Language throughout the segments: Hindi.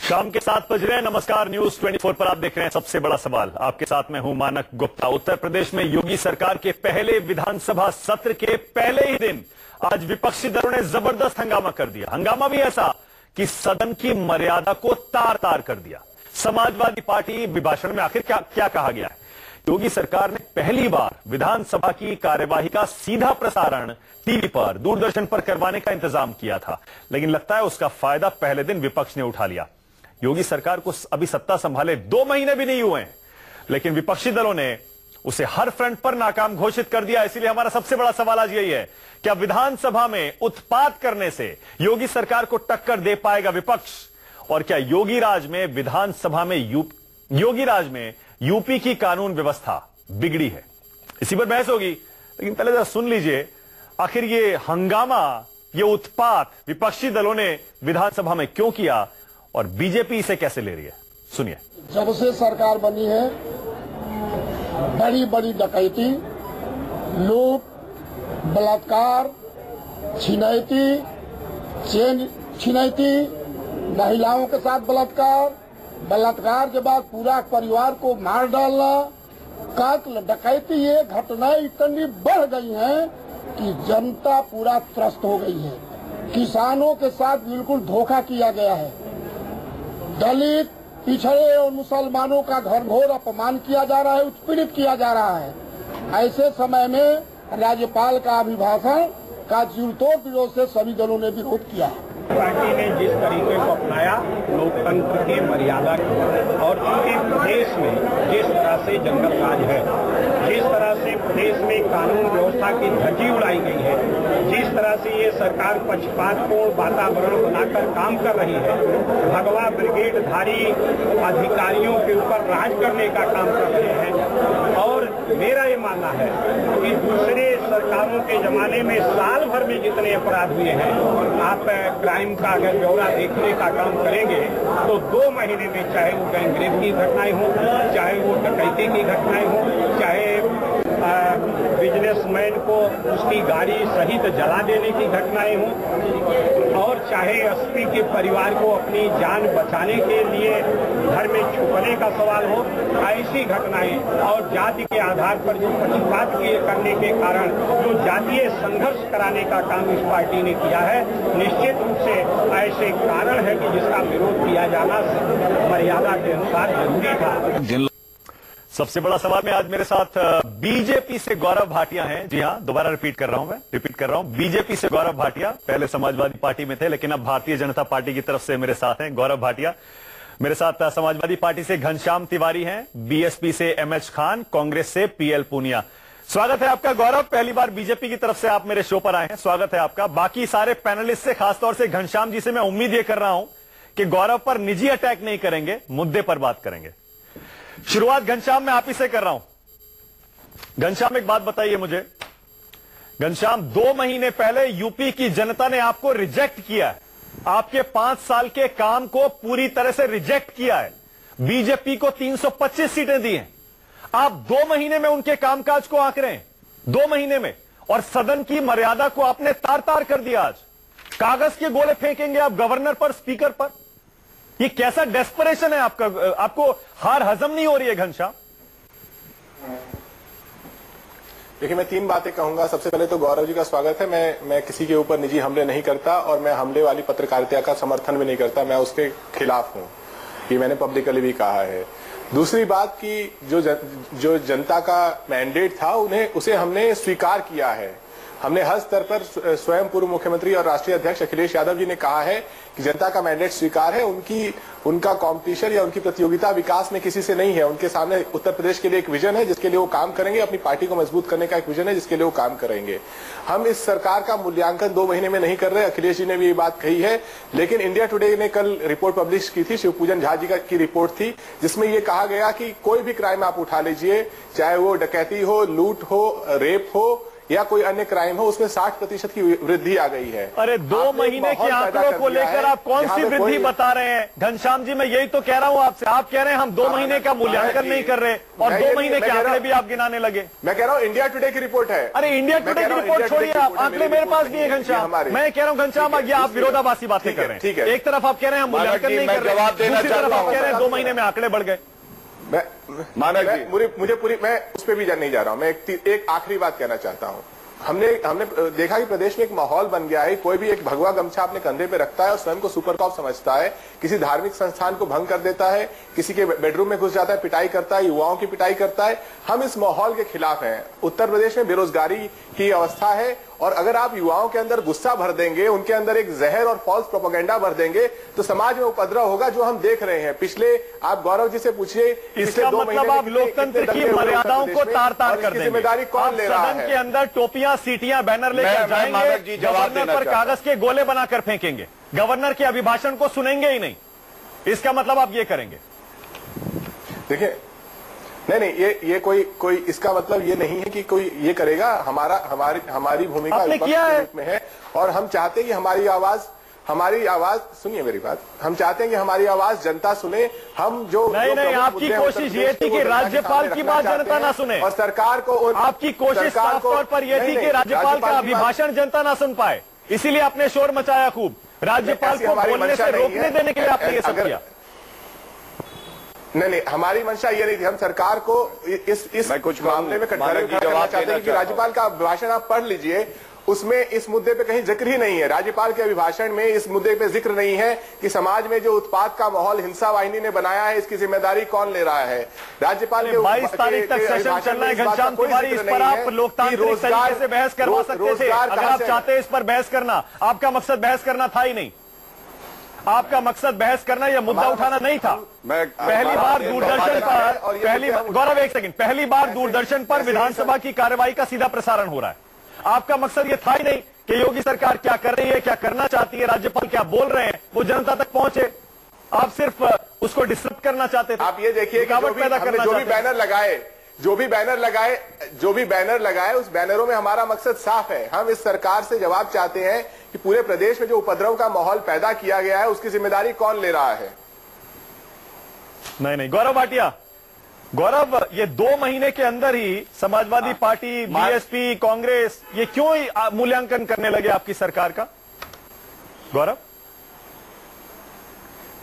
शाम के 7 बज रहे हैं। नमस्कार, न्यूज 24 पर आप देख रहे हैं सबसे बड़ा सवाल। आपके साथ मैं हूं मानक गुप्ता। उत्तर प्रदेश में योगी सरकार के पहले विधानसभा सत्र के पहले ही दिन आज विपक्षी दलों ने जबरदस्त हंगामा कर दिया। हंगामा भी ऐसा कि सदन की मर्यादा को तार तार कर दिया। समाजवादी पार्टी विभाषण में आखिर क्या कहा गया है? योगी सरकार ने पहली बार विधानसभा की कार्यवाही का सीधा प्रसारण टीवी पर, दूरदर्शन पर करवाने का इंतजाम किया था, लेकिन लगता है उसका फायदा पहले दिन विपक्ष ने उठा लिया। योगी सरकार को अभी सत्ता संभाले 2 महीने भी नहीं हुए हैं, लेकिन विपक्षी दलों ने उसे हर फ्रंट पर नाकाम घोषित कर दिया। इसीलिए हमारा सबसे बड़ा सवाल आज यही है, क्या विधानसभा में उत्पात करने से योगी सरकार को टक्कर दे पाएगा विपक्ष? और क्या योगी राज में यूपी की कानून व्यवस्था बिगड़ी है? इसी पर बहस होगी, लेकिन पहले जरा सुन लीजिए आखिर ये हंगामा, ये उत्पात विपक्षी दलों ने विधानसभा में क्यों किया और बीजेपी इसे कैसे ले रही है। सुनिए। जब से सरकार बनी है, बड़ी बड़ी डकैती, लूट, बलात्कार, छिनैती, महिलाओं के साथ बलात्कार के बाद पूरा परिवार को मार डालना, कत्ल, डकैती, ये घटनाएं इतनी बढ़ गई हैं कि जनता पूरा त्रस्त हो गई है। किसानों के साथ बिल्कुल धोखा किया गया है। दलित, पिछड़े और मुसलमानों का घनघोर अपमान किया जा रहा है, उत्पीड़ित किया जा रहा है। ऐसे समय में राज्यपाल का अभिभाषण का जुड़तोड़ विरोध से सभी दलों ने विरोध किया है। पार्टी ने जिस तरीके को अपनाया लोकतंत्र की मर्यादा और चूंकि प्रदेश में जिस तरह से जंगल राज है, जिस तरह से प्रदेश में कानून व्यवस्था की धज्जी उड़ाई गई है, जिस तरह से ये सरकार पक्षपातपूर्ण वातावरण बनाकर काम कर रही है, भगवा ब्रिगेडधारी अधिकारियों के ऊपर राज करने का काम कर रहे हैं। और मेरा ये मानना है कि दूसरे सरकारों के जमाने में साल भर में जितने अपराध हुए हैं, आप क्राइम का अगर ब्यौरा देखने का काम करेंगे तो 2 महीने में, चाहे वो गैंगरेप की घटनाएं हो, चाहे वो डकैती की घटनाएं हो, चाहे बिजनेसमैन को उसकी गाड़ी सहित जला देने की घटनाएं हो, और चाहे एसपी के परिवार को अपनी जान बचाने के लिए घर में छुपने का सवाल हो, ऐसी घटनाएं और जाति के आधार पर जो पक्षपात करने के कारण जो जातीय संघर्ष कराने का काम इस पार्टी ने किया है, निश्चित रूप से ऐसे कारण है कि जिसका विरोध किया जाना मर्यादा के अनुसार जरूरी था। सबसे बड़ा सवाल में आज मेरे साथ बीजेपी से गौरव भाटिया हैं। जी हां, दोबारा रिपीट कर रहा हूं, बीजेपी से गौरव भाटिया। पहले समाजवादी पार्टी में थे, लेकिन अब भारतीय जनता पार्टी की तरफ से मेरे साथ हैं गौरव भाटिया। मेरे साथ समाजवादी पार्टी से घनश्याम तिवारी हैं, बीएसपी से एमएच खान, कांग्रेस से पीएल पूनिया। स्वागत है आपका गौरव, पहली बार बीजेपी की तरफ से आप मेरे शो पर आए हैं, स्वागत है आपका। बाकी सारे पैनलिस्ट से, खासतौर से घनश्याम जी से मैं उम्मीद ये कर रहा हूं कि गौरव पर निजी अटैक नहीं करेंगे, मुद्दे पर बात करेंगे। शुरुआत घनश्याम मैं आप ही से कर रहा हूं। घनश्याम, एक बात बताइए मुझे। घनश्याम, 2 महीने पहले यूपी की जनता ने आपको रिजेक्ट किया है, आपके 5 साल के काम को पूरी तरह से रिजेक्ट किया है। बीजेपी को 325 सीटें दी हैं। आप 2 महीने में उनके कामकाज को आंक रहे हैं, 2 महीने में, और सदन की मर्यादा को आपने तार तार कर दिया। आज कागज के गोले फेंकेंगे आप गवर्नर पर, स्पीकर पर। ये कैसा डेस्परेशन है आपका? आपको हार हजम नहीं हो रही है घनश्याम? देखिए, मैं 3 बातें कहूंगा। सबसे पहले तो गौरव जी का स्वागत है। मैं किसी के ऊपर निजी हमले नहीं करता और मैं हमले वाली पत्रकारिता का समर्थन भी नहीं करता, मैं उसके खिलाफ हूं, ये मैंने पब्लिकली भी कहा है। दूसरी बात कि जो जनता का मैंडेट था उसे हमने स्वीकार किया है। हमने हर स्तर पर, स्वयं पूर्व मुख्यमंत्री और राष्ट्रीय अध्यक्ष अखिलेश यादव जी ने कहा है कि जनता का मैंडेट स्वीकार है। उनका कॉम्पिटिशन या उनकी प्रतियोगिता विकास में किसी से नहीं है। उनके सामने उत्तर प्रदेश के लिए एक विजन है जिसके लिए वो काम करेंगे, अपनी पार्टी को मजबूत करने का एक विजन है जिसके लिए वो काम करेंगे। हम इस सरकार का मूल्यांकन 2 महीने में नहीं कर रहे, अखिलेश जी ने भी ये बात कही है। लेकिन इंडिया टुडे ने कल रिपोर्ट पब्लिश की थी, शिवपूजन झा जी की रिपोर्ट थी, जिसमें ये कहा गया कि कोई भी क्राइम आप उठा लीजिए, चाहे वो डकैती हो, लूट हो, रेप हो या कोई अन्य क्राइम हो, उसमें 60% की वृद्धि आ गई है। अरे 2 महीने के आंकड़ों को लेकर आप कौन सी वृद्धि बता रहे हैं? घनश्याम जी, मैं यही तो कह रहा हूं आपसे। आप कह रहे हैं हम 2 महीने का मूल्यांकन नहीं कर रहे और 2 महीने के आंकड़े भी आप गिनाने लगे। मैं कह रहा हूं इंडिया टुडे की रिपोर्ट है। अरे इंडिया टुडे की रिपोर्ट छोड़िए, आप आंकड़े मेरे पास भी है घनश्याम। मैं कह रहा हूं घनश्याम, ये आप विरोधाभासी बातें कर रहे हैं। एक तरफ आप कह रहे हैं हम मूल्यांकन नहीं कर रहे, दूसरी तरफ आप कह रहे हैं 2 महीने में आंकड़े बढ़ गए। मुझे पूरी, मैं उस पर भी नहीं जा रहा हूं। मैं एक आखिरी बात कहना चाहता हूं। हमने देखा कि प्रदेश में एक माहौल बन गया है, कोई भी एक भगवा गमछा अपने कंधे पे रखता है और स्वयं को सुपर कॉप समझता है, किसी धार्मिक संस्थान को भंग कर देता है, किसी के बेडरूम में घुस जाता है, पिटाई करता है, युवाओं की पिटाई करता है। हम इस माहौल के खिलाफ हैं। उत्तर प्रदेश में बेरोजगारी की अवस्था है और अगर आप युवाओं के अंदर गुस्सा भर देंगे, उनके अंदर एक जहर और फॉल्स प्रोपेगेंडा भर देंगे, तो समाज में उपद्रव होगा, जो हम देख रहे हैं। पिछले, आप गौरव जी से पूछिए, इसका मतलब आप लोकतंत्र की मर्यादाओं को तार-तार कर देंगे। जिम्मेदारी कौन ले रहा है? सदन के अंदर टोपियां, सीटियां, बैनर लेकर जाएंगे, गवर्नर पर कागज के गोले बनाकर फेंकेंगे, गवर्नर के अभिभाषण को सुनेंगे ही नहीं। इसका मतलब आप ये करेंगे? देखिए, नहीं, ये कोई इसका मतलब ये नहीं है कि कोई ये करेगा। हमारी भूमिका विपक्ष के रूप में है और हम चाहते हैं कि हमारी आवाज सुनिए मेरी बात। हम चाहते हैं कि हमारी आवाज जनता सुने। हम जो नहीं, आपकी कोशिश ये थी कि राज्यपाल की बात जनता ना सुने और सरकार को, आपकी कोशिश साफ तौर पर यह थी कि राज्यपाल का अभिभाषण जनता ना सुन पाए, इसीलिए आपने शोर मचाया खूब। राज्यपाल को बोलने से रोकने देने के लिए आपने ये सब किया। नहीं, हमारी मंशा ये नहीं थी। हम सरकार को इस कुछ मामले में कटघरे करना चाहते हैं कि राज्यपाल का अभिभाषण आप पढ़ लीजिए, उसमें इस मुद्दे पे कहीं जिक्र ही नहीं है। राज्यपाल के अभिभाषण में इस मुद्दे पे जिक्र नहीं है कि समाज में जो उत्पात का माहौल हिंसा वाहिनी ने बनाया है, इसकी जिम्मेदारी कौन ले रहा है। राज्यपाल के 22 तारीख तक सेशन चल रहा है घनश्याम तिवारी, इस पर आप लोकतांत्रिक तरीके से बहस करवा सकते थे। अगर आप चाहते इस पर बहस करना, आपका मकसद बहस करना था ही नहीं। आपका मकसद बहस करना या मुद्दा उठाना नहीं था। पहली बार दूरदर्शन पर, गौरव एक सेकंड, पहली बार दूरदर्शन पर विधानसभा की कार्रवाई का सीधा प्रसारण हो रहा है। आपका मकसद ये था ही नहीं कि योगी सरकार क्या कर रही है, क्या करना चाहती है, राज्यपाल क्या बोल रहे हैं, वो जनता तक पहुंचे। आप सिर्फ उसको डिस्टर्ब करना चाहते थे। आप ये देखिए कि जो भी बैनर लगाए उस बैनरों में हमारा मकसद साफ है। हम इस सरकार से जवाब चाहते हैं कि पूरे प्रदेश में जो उपद्रव का माहौल पैदा किया गया है, उसकी जिम्मेदारी कौन ले रहा है। नहीं, गौरव भाटिया, गौरव, ये 2 महीने के अंदर ही समाजवादी पार्टी, बीएसपी, कांग्रेस, ये क्यों मूल्यांकन करने लगे आपकी सरकार का? गौरव,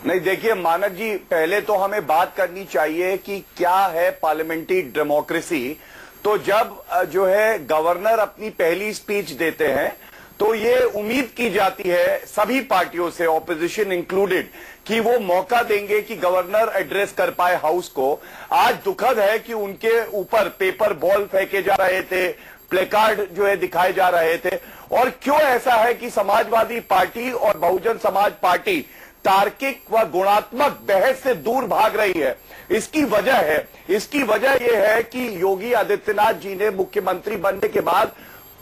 नहीं, देखिए मानक जी, पहले तो हमें बात करनी चाहिए कि क्या है पार्लियामेंट्री डेमोक्रेसी। तो जब जो है गवर्नर अपनी पहली स्पीच देते हैं तो ये उम्मीद की जाती है सभी पार्टियों से, ऑपोजिशन इंक्लूडेड, कि वो मौका देंगे कि गवर्नर एड्रेस कर पाए हाउस को। आज दुखद है कि उनके ऊपर पेपर बॉल फेंके जा रहे थे, प्लेकार्ड जो है दिखाए जा रहे थे। और क्यों ऐसा है कि समाजवादी पार्टी और बहुजन समाज पार्टी तार्किक व गुणात्मक बहस से दूर भाग रही है? इसकी वजह यह है कि योगी आदित्यनाथ जी ने मुख्यमंत्री बनने के बाद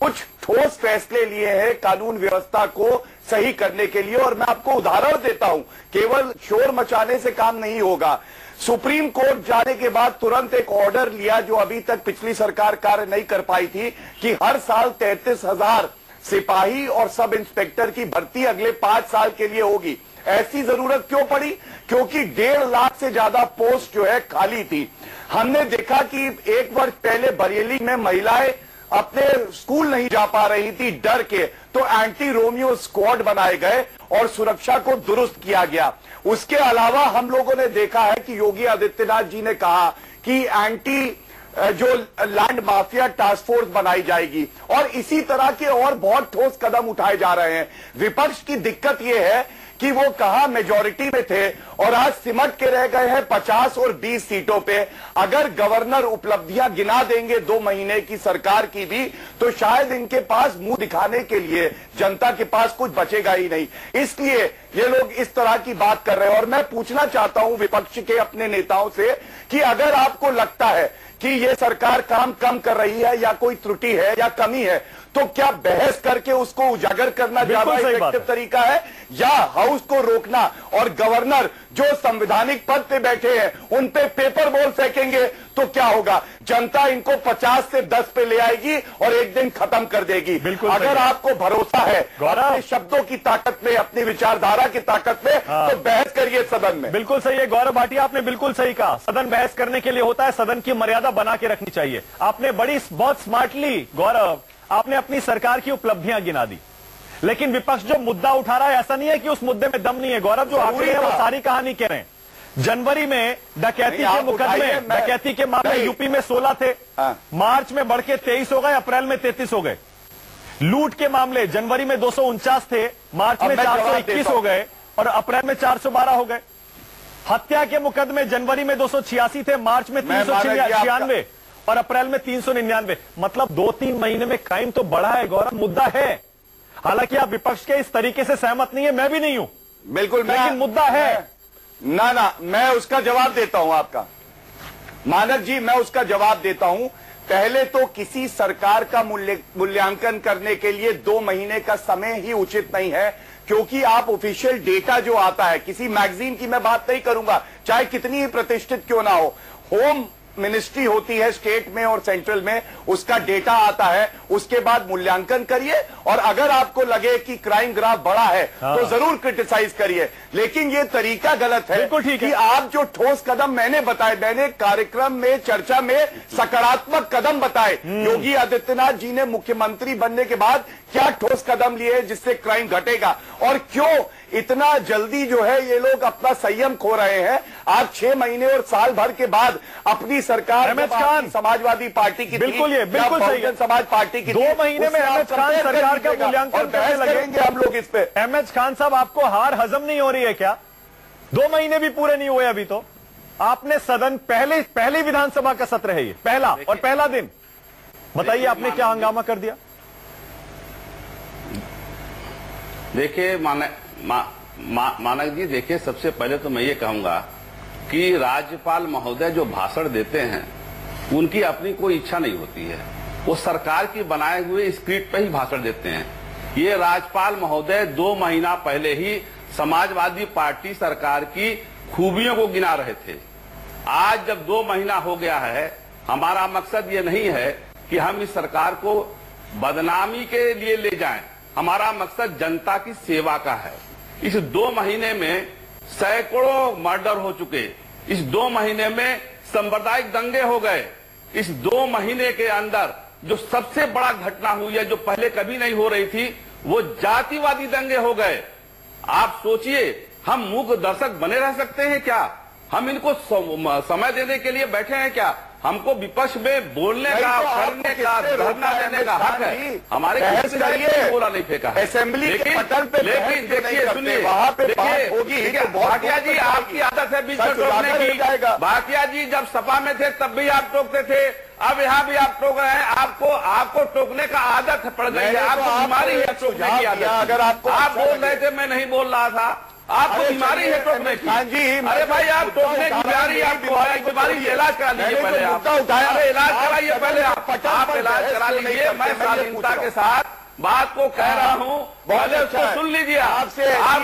कुछ ठोस फैसले लिए हैं कानून व्यवस्था को सही करने के लिए। और मैं आपको उदाहरण देता हूं, केवल शोर मचाने से काम नहीं होगा। सुप्रीम कोर्ट जाने के बाद तुरंत एक ऑर्डर लिया, जो अभी तक पिछली सरकार कार्य नहीं कर पाई थी, कि हर साल 33,000 सिपाही और सब इंस्पेक्टर की भर्ती अगले 5 साल के लिए होगी। ऐसी जरूरत क्यों पड़ी? क्योंकि 1.5 लाख से ज्यादा पोस्ट जो है खाली थी। हमने देखा कि 1 वर्ष पहले बरेली में महिलाएं अपने स्कूल नहीं जा पा रही थी डर के, तो एंटी रोमियो स्क्वाड बनाए गए और सुरक्षा को दुरुस्त किया गया। उसके अलावा हम लोगों ने देखा है कि योगी आदित्यनाथ जी ने कहा कि एंटी जो लैंड माफिया टास्क फोर्स बनाई जाएगी, और इसी तरह के और बहुत ठोस कदम उठाए जा रहे हैं। विपक्ष की दिक्कत यह है कि वो कहा मेजॉरिटी में थे और आज सिमट के रह गए हैं 50 और 20 सीटों पे। अगर गवर्नर उपलब्धियां गिना देंगे 2 महीने की सरकार की भी, तो शायद इनके पास मुंह दिखाने के लिए जनता के पास कुछ बचेगा ही नहीं। इसलिए ये लोग इस तरह की बात कर रहे हैं। और मैं पूछना चाहता हूं विपक्ष के अपने नेताओं से कि अगर आपको लगता है कि ये सरकार काम कम कर रही है या कोई त्रुटि है या कमी है, तो क्या बहस करके उसको उजागर करना ज्यादा इफेक्टिव तरीका है, या हाउस को रोकना और गवर्नर जो संवैधानिक पद पे बैठे हैं उन पे पेपर बॉल फेंकेंगे तो क्या होगा? जनता इनको 50 से 10 पे ले आएगी और एक दिन खत्म कर देगी। बिल्कुल अगर आपको भरोसा है गौरव, शब्दों की ताकत में, अपनी विचारधारा की ताकत में, तो बहस करिए सदन में। बिल्कुल सही है गौरव भाटिया, आपने बिल्कुल सही कहा। सदन बहस करने के लिए होता है, सदन की मर्यादा बना के रखनी चाहिए। आपने बहुत स्मार्टली गौरव, आपने अपनी सरकार की उपलब्धियां गिना दी, लेकिन विपक्ष जो मुद्दा उठा रहा है, ऐसा नहीं है कि उस मुद्दे में दम नहीं है। गौरव, जो आंकड़े हैं वो सारी कहानी कह रहे हैं। जनवरी में डकैती के मुकदमे, डकैती के मामले यूपी में 16 थे, मार्च में बढ़ के 23 हो गए, अप्रैल में 33 हो गए। लूट के मामले जनवरी में 249 थे, मार्च में 421 हो गए और अप्रैल में 412 हो गए। हत्या के मुकदमे जनवरी में 286 थे, मार्च में 396 और अप्रैल में 399। मतलब 2-3 महीने में क्राइम तो बढ़ा है गौरव, मुद्दा है। हालांकि आप विपक्ष के इस तरीके से सहमत नहीं है, मैं भी नहीं हूं, बिल्कुल, लेकिन मुद्दा है ना मैं उसका जवाब देता हूं। आपका मानक जी, मैं उसका जवाब देता हूं। पहले तो किसी सरकार का मूल्यांकन करने के लिए 2 महीने का समय ही उचित नहीं है, क्योंकि आप ऑफिशियल डेटा जो आता है, किसी मैगजीन की मैं बात नहीं करूंगा, चाहे कितनी ही प्रतिष्ठित क्यों ना हो, होम मिनिस्ट्री होती है स्टेट में और सेंट्रल में, उसका डेटा आता है, उसके बाद मूल्यांकन करिए और अगर आपको लगे कि क्राइम ग्राफ बढ़ा है तो जरूर क्रिटिसाइज करिए, लेकिन ये तरीका गलत है कि आप जो ठोस कदम मैंने बताए, मैंने कार्यक्रम में, चर्चा में सकारात्मक कदम बताए। योगी आदित्यनाथ जी ने मुख्यमंत्री बनने के बाद क्या ठोस कदम लिए जिससे क्राइम घटेगा, और क्यों इतना जल्दी जो है ये लोग अपना संयम खो रहे हैं। आप 6 महीने और साल भर के बाद अपनी सरकार समाजवादी पार्टी की, बिल्कुल सही है, समाज पार्टी की 2 महीने में अहमद खान सरकार का मूल्यांकन करने लगेंगे हम लोग इस पे। अहमद खान साहब, आपको हार हजम नहीं हो रही है क्या? 2 महीने भी पूरे नहीं हुए अभी तो। आपने सदन पहली विधानसभा का सत्र है ये, पहला और पहला दिन, बताइए आपने क्या हंगामा कर दिया? देखिए मानक जी, देखिए सबसे पहले तो मैं ये कहूंगा कि राज्यपाल महोदय जो भाषण देते हैं उनकी अपनी कोई इच्छा नहीं होती है, वो सरकार की बनाए हुए स्क्रिप्ट पे ही भाषण देते हैं। ये राज्यपाल महोदय 2 महीना पहले ही समाजवादी पार्टी सरकार की खूबियों को गिना रहे थे। आज जब 2 महीना हो गया है, हमारा मकसद ये नहीं है कि हम इस सरकार को बदनामी के लिए ले जाएं, हमारा मकसद जनता की सेवा का है। इस 2 महीने में सैकड़ों मर्डर हो चुके, इस 2 महीने में सांप्रदायिक दंगे हो गए, इस 2 महीने के अंदर जो सबसे बड़ा घटना हुई है, जो पहले कभी नहीं हो रही थी, वो जातिवादी दंगे हो गए। आप सोचिए, हम मूक दर्शक बने रह सकते हैं क्या? हम इनको समय देने के लिए बैठे हैं क्या? हमको विपक्ष में बोलने का, करने का, धरना देने का हक है। हमारे किसी ने बोला नहीं फेंका है असेंबली के पटल पे, लेकिन देखिए, सुनिए, वहां पे बात होगी। भाटिया जी, आपकी आदत है बीच में टोकने की। भाटिया जी जब सपा में थे तब भी आप टोकते थे, अब यहाँ भी आप टोक रहे हैं। आपको टोकने का आदत पड़ गई है, आपको बीमारी है टोकने की आदत। अगर आप बोल रहे थे, मैं नहीं बोल रहा था, आपको बीमारी है टोकने की। अरे भाई, आप टोकने की बीमारी आपको है, बीमारी इलाज करा लीजिए पहले आप। अरे इलाज कराइए पहले आप इलाज करा लीजिए। मैं शालीनता के साथ बात को कह रहा हूँ, पहले उसको सुन लीजिए। आप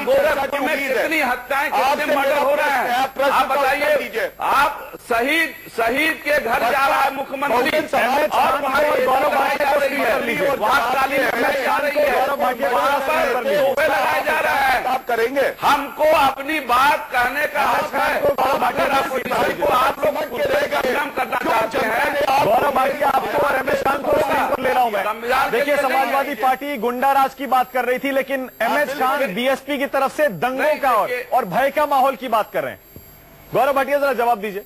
गोरखपुर में कितनी हत्याएं, कितने मर्डर हो रहे हैं, आप बताइए। आप शहीद के घर जा रहा है मुख्यमंत्री और वहाँ गौरव भाटिया हो रही है, वहाँ काली जा रही है, वहाँ पर टोपे लगाए जा रहा है। आप करेंगे, हमको अपनी बात कहने का हक है। अगर आप लोग करना चाहते हैं, गौरव भाटिया आपको और रमेश खान को स्क्रीन पर ले रहा हूं मैं। देखिए, समाजवादी पार्टी गुंडा राज की बात कर रही थी, लेकिन एमएच खान बीएसपी की तरफ से दंगों का और भय का माहौल की बात कर रहे हैं। गौरव भाटिया, जरा जवाब दीजिए।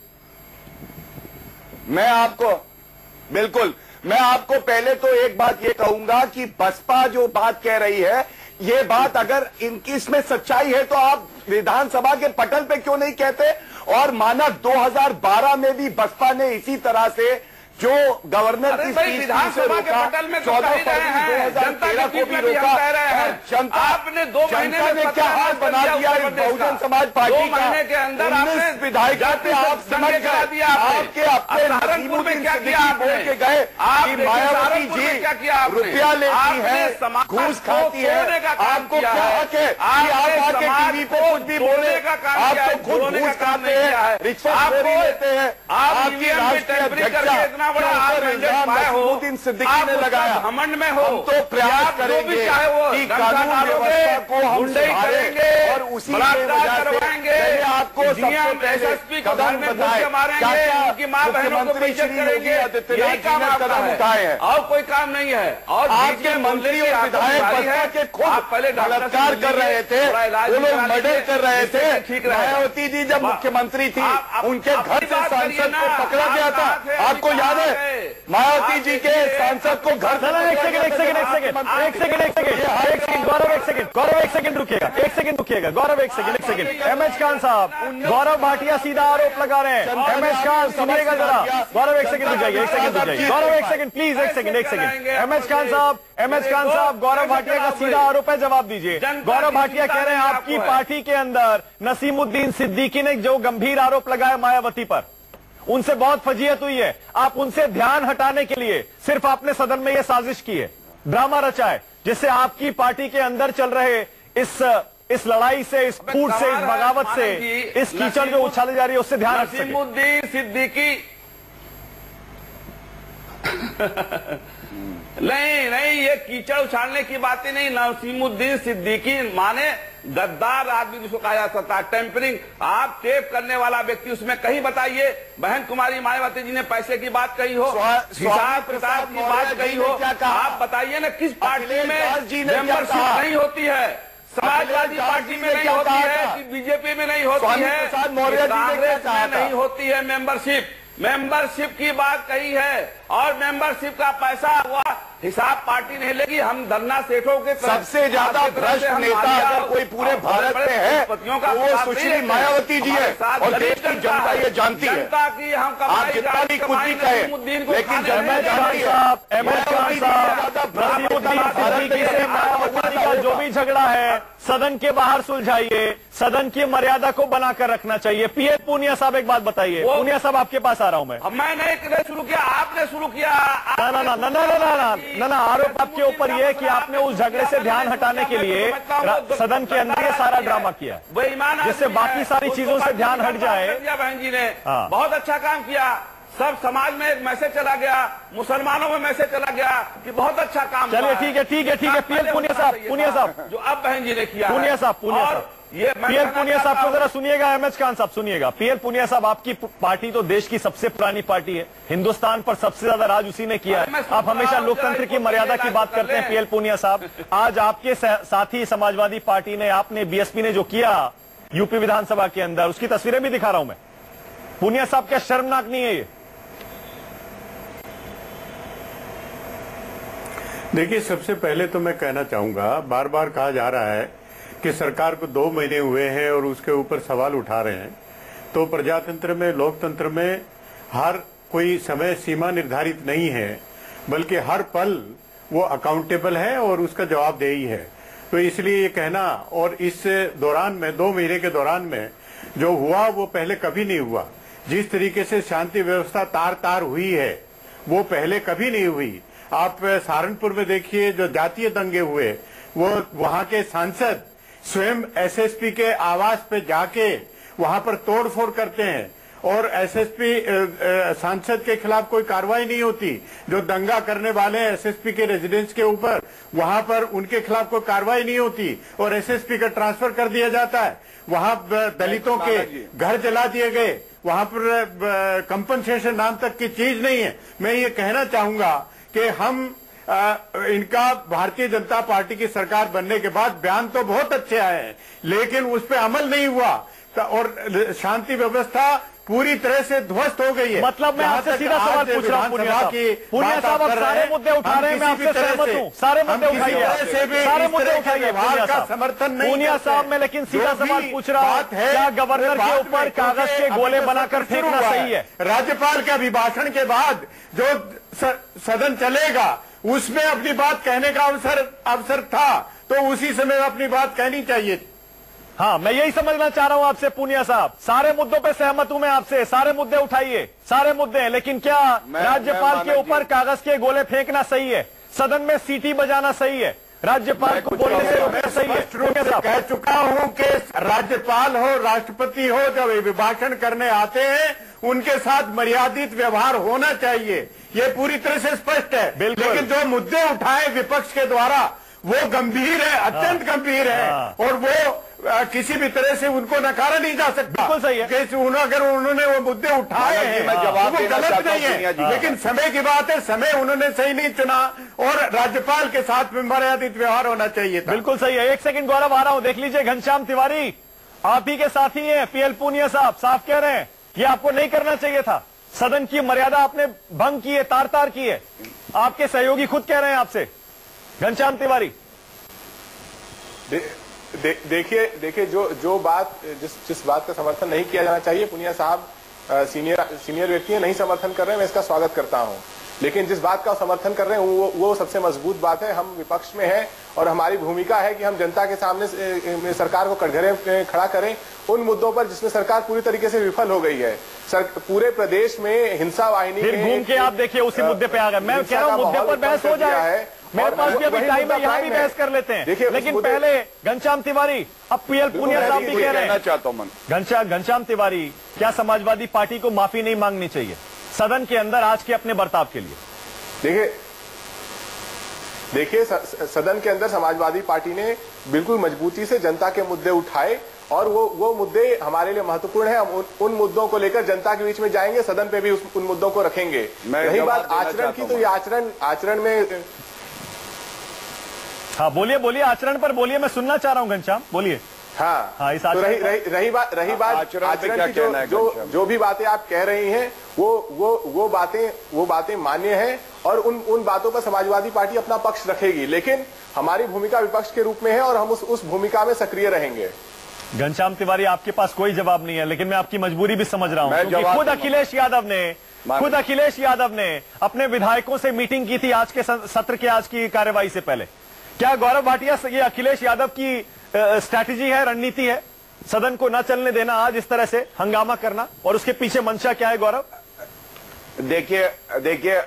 मैं आपको पहले तो एक बात ये कहूंगा कि बसपा जो बात कह रही है, ये बात अगर इनकी इसमें सच्चाई है तो आप विधानसभा के पटल पे क्यों नहीं कहते? और माना 2012 में भी बसपा ने इसी तरह से जो गवर्नर की स्पीच विधानसभा के पटल में 14 फरवरी 2013 को भी रोका है। जनता आपने 2 महीने में क्या हाल बना दिया है बहुजन समाज पार्टी का। 2 महीने के अंदर आपने विधायक पे आप समझ गए, आपके अपने नसीमुद्दीन क्या किया, बोल के गए कि मायावती जी रुपया लेती है, घूस खाती है, आपको क्या हक है कि आप आके टीवी पे कुछ भी बोले? आप तो खुद घूस खाते हैं, रिश्वतखोरी लेते हैं। आपकी राष्ट्रीय अध्यक्षा नसीमुद्दीन सिद्दीकी ने लगाया, घमंड में हो, हम तो प्रयास करेंगे कि कानून व्यवस्था को हम सुधारेंगे और उसी के वजह से आपको सबसे पहले कदम बताए मुख्यमंत्री श्री योगी आदित्यनाथ जी ने कदम उठाए हैं और कोई काम नहीं है। और आपके मंत्री और विधायक बसपा के खुद बलात्कार कर रहे थे, वो लोग मर्डर कर रहे थे। मायावती जी जब मुख्यमंत्री थी उनके घर से सांसद को पकड़ा गया था, आपको याद है? मायावती जी के सांसद को घर से एक सेकंड रुकिएगा गौरव, एक सेकंड। एमएच खान साहब, गौरव भाटिया सीधा आरोप लगा रहे हैं। एमएच खान सुनिएगा जरा, गौरव एक सेकंड रुक जाइए, गौरव एक सेकंड प्लीज, एक सेकंड। एमएच खान साहब, गौरव भाटिया का सीधा आरोप है, जवाब दीजिए। गौरव भाटिया कह रहे हैं आपकी पार्टी के अंदर नसीमुद्दीन सिद्दीकी ने जो गंभीर आरोप लगाया मायावती पर, उनसे बहुत फजीहत हुई है। आप उनसे ध्यान हटाने के लिए सिर्फ आपने सदन में यह साजिश की है, ड्रामा रचा है, जिससे आपकी पार्टी के अंदर चल रहे इस लड़ाई से, इस फूट से, इस बगावत से, इस कीचड़ जो उछाली जा रही है उससे ध्यान हट सके। नसीमुद्दीन सिद्दीकी नहीं, ये कीचड़ उछालने की बात ही नहीं। नसीमुद्दीन सिद्दीकी माने गद्दार आदमी जिसको कहा जा सकता है, टेम्परिंग, आप टेप करने वाला व्यक्ति, उसमें कहीं बताइए बहन कुमारी मायावती जी ने पैसे की बात कही हो, हिसाब किताब की बात कही हो, आप बताइए ना किस पार्टी में मेंबरशिप नहीं होती है? समाजवादी पार्टी में नहीं होती है कि बीजेपी में नहीं होती है, कांग्रेस में नहीं होती है मेंबरशिप की बात कही है। और मेंबरशिप का पैसा हुआ हिसाब पार्टी नहीं लेगी। हम धरना सेठों के सबसे ज्यादा भ्रष्ट नेता अगर कोई पूरे भारत में है वो सुश्री मायावती जी है, और देश की जनता ये जानती है। जनता की हम आप जितना भी कुछ भी कहें, लेकिन जनता जानती है मायावती का जो भी झगड़ा है सदन के बाहर सुलझाइए, सदन की मर्यादा को बनाकर रखना चाहिए। पीएल पूनिया साहब एक बात बताइए। पूनिया साहब आपके पास आ रहा हूं मैं। मैंने शुरू किया, आपने शुरू किया। ना आरोप आपके ऊपर यह है कि आपने उस झगड़े से ध्यान हटाने के लिए सदन के अंदर ये सारा ड्रामा किया, जिससे बाकी सारी चीजों से ध्यान हट जाए। बहन जी ने बहुत अच्छा काम किया, सब समाज में एक मैसेज चला गया, मुसलमानों में मैसेज चला गया कि बहुत अच्छा काम। चलिए ठीक है। पीएल पूनिया साहब जो अब बहन जी ने किया, पूनिया साहब पीएल पूनिया साहब को जरा सुनिएगा। एमएच खान साहब सुनिएगा। पीएल पूनिया साहब, आपकी पार्टी तो देश की सबसे पुरानी पार्टी है, हिंदुस्तान पर सबसे ज्यादा राज उसी ने किया है। आप हमेशा लोकतंत्र की मर्यादा की बात करते हैं। पीएल पूनिया साहब, आज आपके साथी समाजवादी पार्टी ने, आपने बीएसपी ने जो किया यूपी विधानसभा के अंदर, उसकी तस्वीरें भी दिखा रहा हूं मैं। पूनिया साहब, क्या शर्मनाक नहीं है ये? देखिए, सबसे पहले तो मैं कहना चाहूंगा, बार बार कहा जा रहा है कि सरकार को 2 महीने हुए हैं और उसके ऊपर सवाल उठा रहे हैं। तो प्रजातंत्र में, लोकतंत्र में हर कोई समय सीमा निर्धारित नहीं है, बल्कि हर पल वो अकाउंटेबल है और उसका जवाबदेही है। तो इसलिए ये कहना, और इस दौरान में 2 महीने के दौरान में जो हुआ वो पहले कभी नहीं हुआ। जिस तरीके से शांति व्यवस्था तार तार हुई है वो पहले कभी नहीं हुई। आप सहारनपुर में देखिए, जो जातीय दंगे हुए, वो वहां के सांसद स्वयं एसएसपी के आवास पे जाके वहां पर तोड़फोड़ करते हैं और एसएसपी सांसद के खिलाफ कोई कार्रवाई नहीं होती। जो दंगा करने वाले हैं एसएसपी के रेजिडेंस के ऊपर, वहां पर उनके खिलाफ कोई कार्रवाई नहीं होती और एसएसपी का ट्रांसफर कर दिया जाता है। वहां दलितों के घर जला दिए गए, वहां पर कंपनसेशन नाम तक की चीज नहीं है। मैं ये कहना चाहूंगा कि हम इनका भारतीय जनता पार्टी की सरकार बनने के बाद बयान तो बहुत अच्छे आए हैं, लेकिन उस पर अमल नहीं हुआ और शांति व्यवस्था पूरी तरह से ध्वस्त हो गई है। मतलब मैं आपसे सीधा सवाल पूछ रहा हूं पुनिया साहब, आप सारे मुद्दे उठा रहे हैं, मैं आपसे सहमत हूं, सारे मुद्दे उठाइए, सारे मुद्दे उठाइए समर्थन नहीं पुनिया साहब। मैं लेकिन सीधा सवाल पूछ रहा हूं, क्या गवर्नर के ऊपर कागज के गोले बनाकर फेंकना सही है? राज्यपाल के अभिभाषण के बाद जो सदन चलेगा उसमें अपनी बात कहने का अवसर था, तो उसी समय अपनी बात कहनी चाहिए। हाँ, मैं यही समझना चाह रहा हूं आपसे पुनिया साहब, सारे मुद्दों पे सहमत हूं मैं आपसे, सारे मुद्दे उठाइए, सारे मुद्दे हैं, लेकिन क्या राज्यपाल के ऊपर कागज के गोले फेंकना सही है? सदन में सीटी बजाना सही है? राज्यपाल को बोलने से रोकना सही है? कह चुका हूं कि राज्यपाल हो, राष्ट्रपति हो, जब अभिभाषण करने आते हैं उनके साथ मर्यादित व्यवहार होना चाहिए, ये पूरी तरह से स्पष्ट है। लेकिन जो मुद्दे उठाए विपक्ष के द्वारा वो गंभीर है, अत्यंत गंभीर है, और वो किसी भी तरह से उनको नकारा नहीं जा सकता। बिल्कुल सही है। अगर उन्होंने वो मुद्दे उठाए हैं वो गलत नहीं है, लेकिन समय की बात है, समय उन्होंने सही नहीं चुना और राज्यपाल के साथ में मर्यादित व्यवहार होना चाहिए था। बिल्कुल सही है। एक सेकंड गौरव, आ रहा हूं, देख लीजिए घनश्याम तिवारी आप ही के साथी हैं, पीएल पुनिया साहब साफ कह रहे हैं ये आपको नहीं करना चाहिए था, सदन की मर्यादा आपने भंग की है, तार तार की है, आपके सहयोगी खुद कह रहे हैं आपसे। घनश्याम तिवारी देखिए जो बात जिस बात का समर्थन नहीं किया जाना चाहिए, पुनिया साहब सीनियर व्यक्ति हैं, नहीं समर्थन कर रहे हैं, मैं इसका स्वागत करता हूं। लेकिन जिस बात का समर्थन कर रहे हैं वो सबसे मजबूत बात है। हम विपक्ष में हैं और हमारी भूमिका है कि हम जनता के सामने सरकार को कटघरे खड़ा करें उन मुद्दों पर जिसमें सरकार पूरी तरीके से विफल हो गई है। पूरे प्रदेश में हिंसा वाहिनी घूम के आप देखिए उसी मुद्दे पे आ गए। मैं कह रहा हूं मुद्दे पर बहस हो जाए, मेरे पास भी अभी टाइम है, यहाँ भी बहस कर लेते हैं। लेकिन पहले घनश्याम तिवारी, अब पीएल पुनिया साहब भी कह रहे हैं, घनश्याम तिवारी, क्या समाजवादी पार्टी को माफी नहीं मांगनी चाहिए सदन के अंदर आज के अपने बर्ताव के लिए? देखिए सदन के अंदर समाजवादी पार्टी ने बिल्कुल मजबूती से जनता के मुद्दे उठाए और वो मुद्दे हमारे लिए महत्वपूर्ण है। हम उन मुद्दों को लेकर जनता के बीच में जाएंगे, सदन पे भी उन मुद्दों को रखेंगे। रही बात आचरण की, तो ये आचरण में, हाँ बोलिए, आचरण पर बोलिए, मैं सुनना चाह रहा हूं घनश्याम, बोलिए। हाँ, इस तो रही बात आचरण की, जो भी बातें आप कह रही हैं वो बातें मान्य हैं और उन बातों पर समाजवादी पार्टी अपना पक्ष रखेगी, लेकिन हमारी भूमिका विपक्ष के रूप में है और हम उस भूमिका में सक्रिय रहेंगे। घनश्याम तिवारी, आपके पास कोई जवाब नहीं है, लेकिन मैं आपकी मजबूरी भी समझ रहा हूं, क्योंकि खुद अखिलेश यादव ने अपने विधायकों से मीटिंग की थी आज के सत्र के, आज की कार्यवाही से पहले। क्या गौरव भाटिया ये अखिलेश यादव की स्ट्रैटेजी है, रणनीति है, सदन को न चलने देना, आज इस तरह से हंगामा करना, और उसके पीछे मंशा क्या है गौरव? देखिए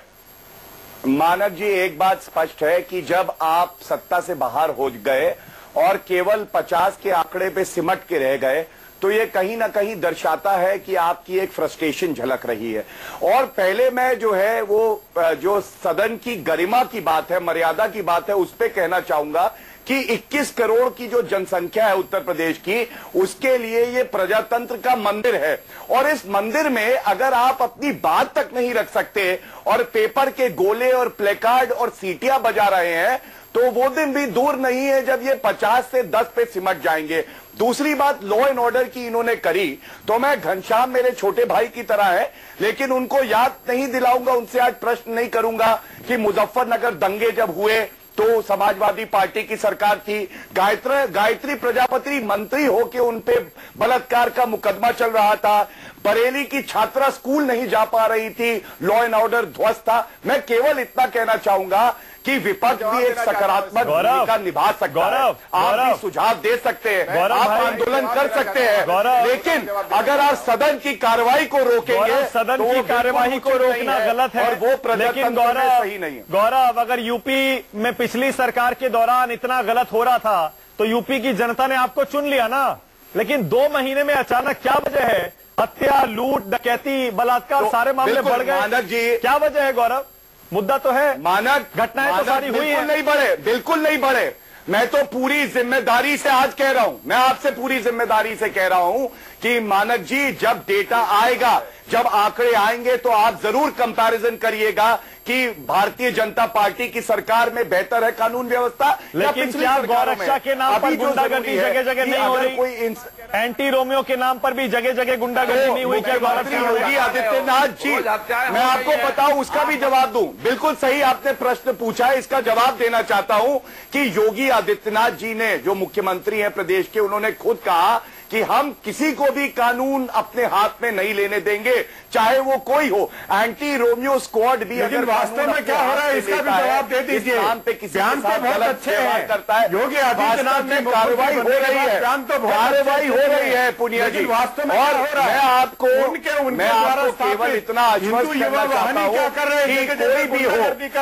मानक जी, एक बात स्पष्ट है कि जब आप सत्ता से बाहर हो गए और केवल 50 के आंकड़े पे सिमट के रह गए, तो ये कहीं ना कहीं दर्शाता है कि आपकी एक फ्रस्ट्रेशन झलक रही है। और पहले मैं जो सदन की गरिमा की बात है, मर्यादा की बात है, उस पे कहना चाहूंगा कि 21 करोड़ की जो जनसंख्या है उत्तर प्रदेश की, उसके लिए ये प्रजातंत्र का मंदिर है। और इस मंदिर में अगर आप अपनी बात तक नहीं रख सकते और पेपर के गोले और प्लेकार्ड और सीटियां बजा रहे हैं, तो वो दिन भी दूर नहीं है जब ये 50 से 10 पे सिमट जाएंगे। दूसरी बात, लॉ एंड ऑर्डर की इन्होंने करी, तो मैं घनश्याम मेरे छोटे भाई की तरह है, लेकिन उनको याद नहीं दिलाऊंगा, उनसे आज प्रश्न नहीं करूंगा कि मुजफ्फरनगर दंगे जब हुए तो समाजवादी पार्टी की सरकार थी, गायत्री प्रजापति मंत्री होके उन पे बलात्कार का मुकदमा चल रहा था, बरेली की छात्रा स्कूल नहीं जा पा रही थी, लॉ एंड ऑर्डर ध्वस्त था। मैं केवल इतना कहना चाहूंगा कि विपक्ष भी एक सकारात्मक भूमिका निभा सकता है, आप भी सुझाव दे सकते हैं, आप आंदोलन कर सकते हैं, लेकिन अगर आप सदन की कार्रवाई को रोकेंगे, सदन की कार्यवाही को रोकना गलत है, और वो प्रजातंत्र में सही नहीं है। गौरव, अगर यूपी में पिछली सरकार के दौरान इतना गलत हो रहा था तो यूपी की जनता ने आपको चुन लिया ना, लेकिन 2 महीने में अचानक क्या वजह है? हत्या, लूट, डकैती, बलात्कार, सारे मामले बढ़ गए। मानक जी, क्या वजह है गौरव? मुद्दा तो है, मानक घटनाएं तो सारी हुई है। बिल्कुल नहीं बढ़े। मैं तो पूरी जिम्मेदारी से आज कह रहा हूं, मैं आपसे पूरी जिम्मेदारी से कह रहा हूं कि मानक जी, जब डेटा आएगा जब आंकड़े आएंगे तो आप जरूर कंपैरिजन करिएगा कि भारतीय जनता पार्टी की सरकार में बेहतर है कानून व्यवस्था, लेकिन क्या गौरक्षा के नाम पर गुंडागर्दी जगह जगह नहीं हो रही? कोई एंटी रोमियो के नाम पर भी जगह जगह गुंडागर्दी नहीं हुई? क्या योगी आदित्यनाथ जी, मैं आपको बताऊं, उसका भी जवाब दूं। बिल्कुल सही आपने प्रश्न पूछा है, इसका जवाब देना चाहता हूं कि योगी आदित्यनाथ जी ने, जो मुख्यमंत्री हैं प्रदेश के, उन्होंने खुद कहा कि हम किसी को भी कानून अपने हाथ में नहीं लेने देंगे, चाहे वो कोई हो। एंटी रोमियो स्क्वाड भी अगर वास्तव में क्या हो रहा है इसका भी जवाब दे दीजिए। नाम पे किसी बयान तो बहुत अच्छे हैं करता है, योगी आदित्यनाथ में कार्रवाई हो रही है, कार्रवाई हो रही है पुनिया जी। वास्तव में और मैं आपको केवल इतना आश्वस्त करना चाहता हूं कि कोई भी हो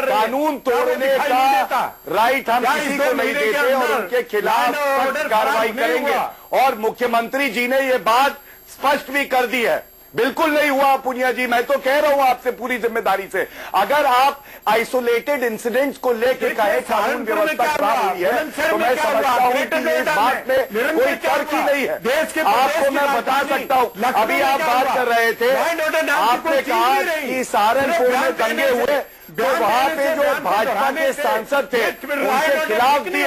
कानून तोड़ने का राइट हम किसी को नहीं देते और उनके खिलाफ कार्रवाई करेंगे। और मुख्यमंत्री जी ने ये बात स्पष्ट भी कर दी है, बिल्कुल नहीं हुआ पुनिया जी। मैं तो कह रहा हूं आपसे पूरी जिम्मेदारी से, अगर आप आइसोलेटेड इंसिडेंट्स को लेकर कहे कानून व्यवस्था खराब हुई है तो मैं समझता हूं कि इस बात में कोई तर्क ही नहीं है। आपको मैं बता सकता हूं, अभी आप बात कर रहे थे, आपने कहा कि सहारनपुर में दंगे हुए तो वहां पे जो भाजपा के सांसद थे उनके खिलाफ भी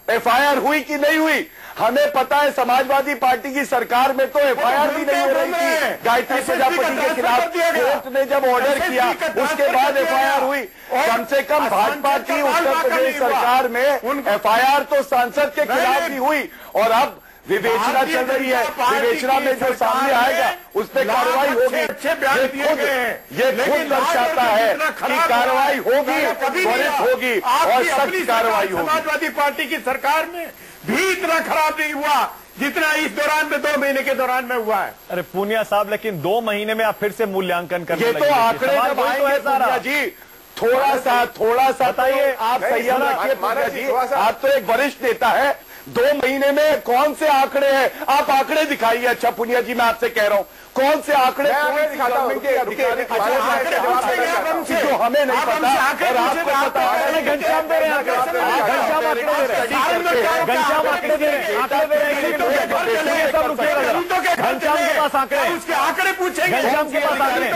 एफआईआर हुई कि नहीं हुई? हमें पता है समाजवादी पार्टी की सरकार में तो एफआईआर भी नहीं हो रही थी गायत्री प्रजापति के खिलाफ। कोर्ट ने जब ऑर्डर किया उसके बाद एफआईआर हुई। कम से कम भाजपा की उत्तर प्रदेश सरकार में एफआईआर तो सांसद के खिलाफ भी हुई और अब विवेचना चल रही है। विवेचना में जो सामने आएगा उस पर कार्रवाई होगी। ये खुद दर्शाता है कि कार्रवाई होगी, त्वरित होगी और सख्त कार्रवाई होगी। समाजवादी पार्टी की सरकार में भी इतना खराब नहीं हुआ जितना इस दौरान में 2 महीने के दौरान में हुआ है। अरे पूनिया साहब, लेकिन 2 महीने में आप फिर से मूल्यांकन करने लगे। ये तो आंकड़े जब आएंगे पूनिया जी, थोड़ा सा बताइए। आप संयम रखिए पूनिया जी, आप तो एक वरिष्ठ नेता है। 2 महीने में कौन से आंकड़े हैं? आप आंकड़े दिखाइए। अच्छा पुनिया जी, मैं आपसे कह रहा हूं, कौन से आंकड़े जो हमें नहीं पता और आपको पता है? घनश्याम दे रहे हैं, घनश्याम आंकड़े दे रहे हैं, घनश्याम आंकड़े दे रहे हैं, घनश्याम के पास आंकड़े, उसके आंकड़े पूछेंगे, घनश्याम के पास आंकड़े,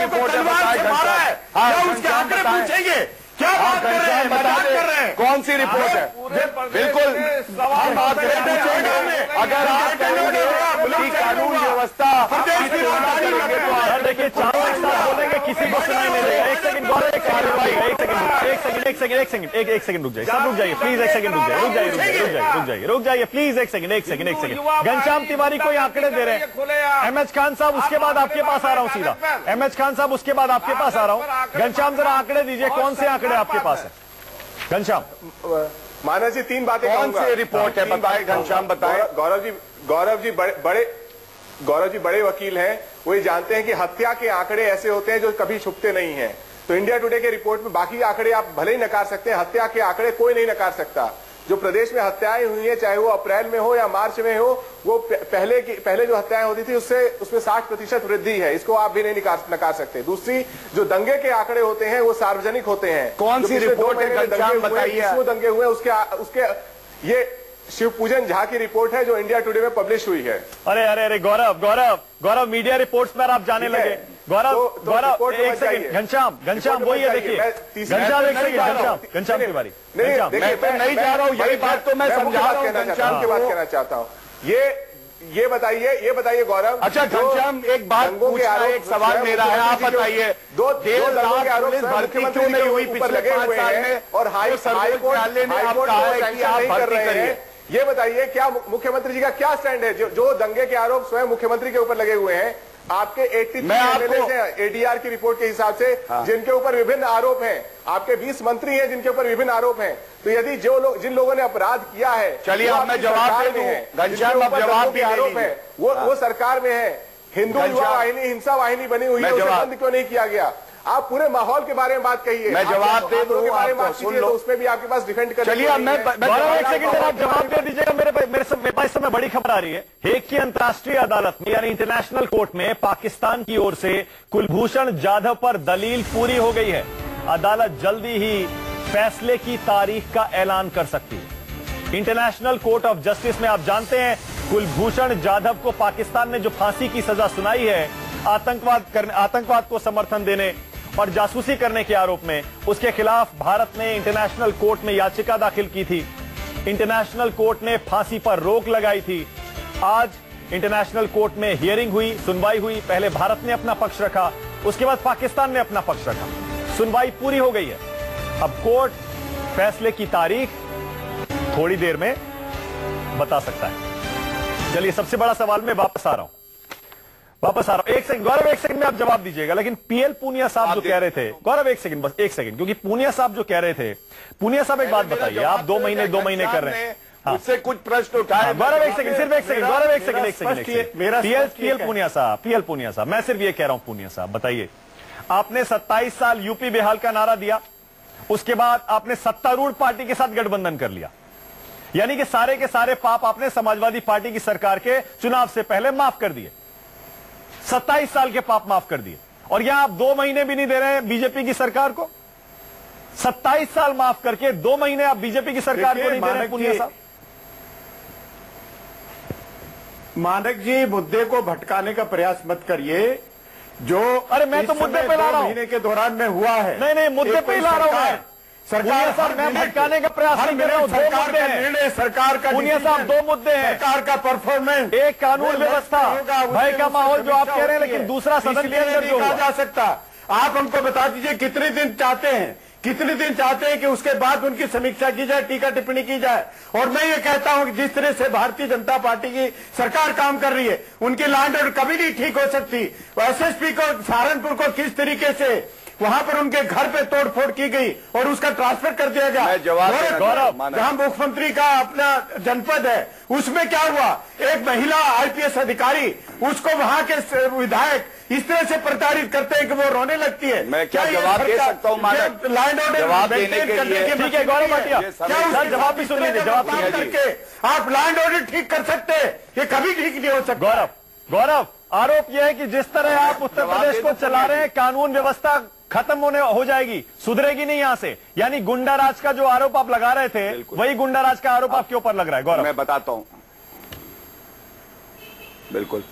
उसके आंकड़े पूछेंगे। क्या बात कर रहे हैं? मजाक कर रहे हैं? कौन सी रिपोर्ट है? बिल्कुल हम बात करेंगे। अगर आप कहेंगे कि कानून व्यवस्था देखिए, चारों एक साथ बोलेंगे, किसी को सुनाई नहीं देगा। एक सेकंड गौरव, एक सेकंड रुक जाइए, सब रुक जाइए प्लीज, एक सेकंड रुक जाइए प्लीज, एक सेकंड। घनश्याम तिवारी कोई आंकड़े दे रहे हैं। एमएच खान साहब, उसके बाद आपके पास आ रहा हूं सीधा। एमएच खान साहब, उसके बाद आपके पास आ रहा हूं। घनश्याम जरा आंकड़े दीजिए, कौन से आंकड़े आपके पास है? घनश्याम मानस जी, 3 बातें कौन सी रिपोर्ट है? बताए घनश्याम, बताए। गौरव जी बड़े वकील हैं, वो ये जानते हैं कि हत्या के आंकड़े ऐसे होते हैं जो कभी छुपते नहीं हैं। तो इंडिया टुडे के रिपोर्ट में बाकी आंकड़े आप भले ही नकार सकते हैं, हत्या के आंकड़े कोई नहीं नकार सकता। जो प्रदेश में हत्याएं हुई हैं, चाहे वो अप्रैल में हो या मार्च में हो, वो पहले जो हत्याएं होती थी उसमें 60% वृद्धि है। इसको आप भी नहीं नकार सकते। दूसरी, जो दंगे के आंकड़े होते हैं वो सार्वजनिक होते हैं। कौन सी रिपोर्ट है? दंगे हुए उसके ये शिवपूजन झा की रिपोर्ट है जो इंडिया टुडे में पब्लिश हुई है। अरे गौरव मीडिया रिपोर्ट्स पर आप जाने लगे। गौरव एक सेकंड, घनश्याम वही है, देखिए घनश्याम, एक सेकंड, घनश्याम तिवारी, मैं नहीं जा रहा हूँ, यही बात तो मैं समझा रहा हूँ। घनश्याम की बात कहना चाहता हूँ। ये बताइए गौरव। अच्छा घनश्याम, एक बात पूछना, एक सवाल मेरा है, आप बताइए, देर रात पुलिस भर्ती क्यों नहीं हुई पिछले 5 साल में? और हाई कोर्ट न्यायालय ने आप कहा है कि आप भर्ती करिए। ये बताइए, क्या मुख्यमंत्री जी का क्या स्टैंड है? जो दंगे के आरोप स्वयं मुख्यमंत्री के ऊपर लगे हुए हैं, आपके 83 एमएलए हैं एडीआर की रिपोर्ट के हिसाब से, जिनके ऊपर विभिन्न आरोप हैं। आपके 20 मंत्री हैं जिनके ऊपर विभिन्न आरोप हैं। तो यदि जिन लोगों ने अपराध किया है, चलिए अब मैं जवाब दे दूं। घनश्याम, अब जवाब भी आरोप है, वो सरकार में है। हिंदू युवा वाहिनी हिंसा वाहिनी बनी हुई है, उसे बंद क्यों नहीं किया गया? आप पूरे माहौल के बारे में बात कहिए। मैं जवाब दे दूं, तो उसमें भी आपके पास डिफेंड कर। चलिए मैं एक सेकंड आप जवाब दे दीजिएगा। मेरे पास इस समय बड़ी खबर आ रही है। हेग की अंतर्राष्ट्रीय अदालत में यानी इंटरनेशनल कोर्ट में पाकिस्तान की ओर से कुलभूषण जाधव पर दलील पूरी हो गई है। अदालत जल्दी ही फैसले की तारीख का ऐलान कर सकती है। इंटरनेशनल कोर्ट ऑफ जस्टिस में आप जानते हैं, कुलभूषण जाधव को पाकिस्तान ने जो फांसी की सजा सुनाई है आतंकवाद को समर्थन देने और जासूसी करने के आरोप में उसके खिलाफ भारत ने इंटरनेशनल कोर्ट में याचिका दाखिल की थी। इंटरनेशनल कोर्ट ने फांसी पर रोक लगाई थी। आज इंटरनेशनल कोर्ट में हियरिंग हुई, सुनवाई हुई। पहले भारत ने अपना पक्ष रखा, उसके बाद पाकिस्तान ने अपना पक्ष रखा। सुनवाई पूरी हो गई है। अब कोर्ट फैसले की तारीख थोड़ी देर में बता सकता है। चलिए, सबसे बड़ा सवाल में वापस आ रहा हूं। एक सेकंड गौरव, एक सेकंड में आप जवाब दीजिएगा। लेकिन पीएल पूनिया साहब जो कह रहे थे, गौरव एक सेकंड, बस एक सेकंड, क्योंकि पूनिया साहब जो कह रहे थे, पूनिया साहब एक बात बताइए, आप 2 महीने कर रहे हैं, उससे कुछ प्रश्न उठाए। गौरव एक सेकंड, सिर्फ एक सेकंड, गौरव एक सेकंड, पीएल पूनिया साहब, मैं सिर्फ ये कह रहा हूं, पूनिया साहब बताइए, आपने 27 साल यूपी बेहाल का नारा दिया, उसके बाद आपने सत्तारूढ़ पार्टी के साथ गठबंधन कर लिया, यानी कि सारे के सारे पाप आपने समाजवादी पार्टी की सरकार के चुनाव से पहले माफ कर दिए। 27 साल के पाप माफ कर दिए, और यहां आप 2 महीने भी नहीं दे रहे हैं बीजेपी की सरकार को। 27 साल माफ करके 2 महीने आप बीजेपी की सरकार को नहीं दे रहे हैं। पुनिया साहब, मानक जी, मुद्दे को भटकाने का प्रयास मत करिए। जो अरे मैं तो मुद्दे पे ला रहा हूं, महीने के दौरान में हुआ है। नहीं, मुद्दे पे ला रहा हूं। सरकार साहब, मैं भटकाने का प्रयास नहीं कर रहा हूं। सरकार का निर्णय, सरकार का पुनिया साहब, 2 मुद्दे हैं। सरकार का परफॉर्मेंस, एक कानून व्यवस्था, भय का माहौल जो आप कह रहे हैं, लेकिन दूसरा सदन के अंदर जो कहा जा सकता। आप हमको बता दीजिए कितने दिन चाहते हैं, कितने दिन चाहते हैं कि उसके बाद उनकी समीक्षा की जाए, टीका टिप्पणी की जाए। और मैं ये कहता हूं कि जिस तरह से भारतीय जनता पार्टी की सरकार काम कर रही है, उनकी लैंड ऑर्डर कभी नहीं ठीक हो सकती। एसएसपी को सहारनपुर को किस तरीके से वहां पर उनके घर पे तोड़फोड़ की गई और उसका ट्रांसफर कर दिया गया। गौरव, जहां मुख्यमंत्री का अपना जनपद है, उसमें क्या हुआ, एक महिला आईपीएस अधिकारी, उसको वहां के विधायक इस तरह से प्रताड़ित करते हैं कि वो रोने लगती है। मैं क्या जवाब दे सकता हूं मानक? लैंड ऑर्डर जवाब देने के लिए ठीक है गौरव भाटिया, क्या जवाब भी सुन लीजिए। जवाब करके आप लैंड ऑर्डर ठीक कर सकते हैं? ये कभी ठीक नहीं हो सकता। गौरव, आरोप यह है कि जिस तरह आप उत्तर प्रदेश को चला रहे हैं, कानून व्यवस्था खत्म हो जाएगी, सुधरेगी नहीं यहां से। यानी गुंडा राज का जो आरोप आप लगा रहे थे, वही गुंडा राज का आरोप आपके ऊपर लग रहा है। गौरव, मैं बताता हूं, बिल्कुल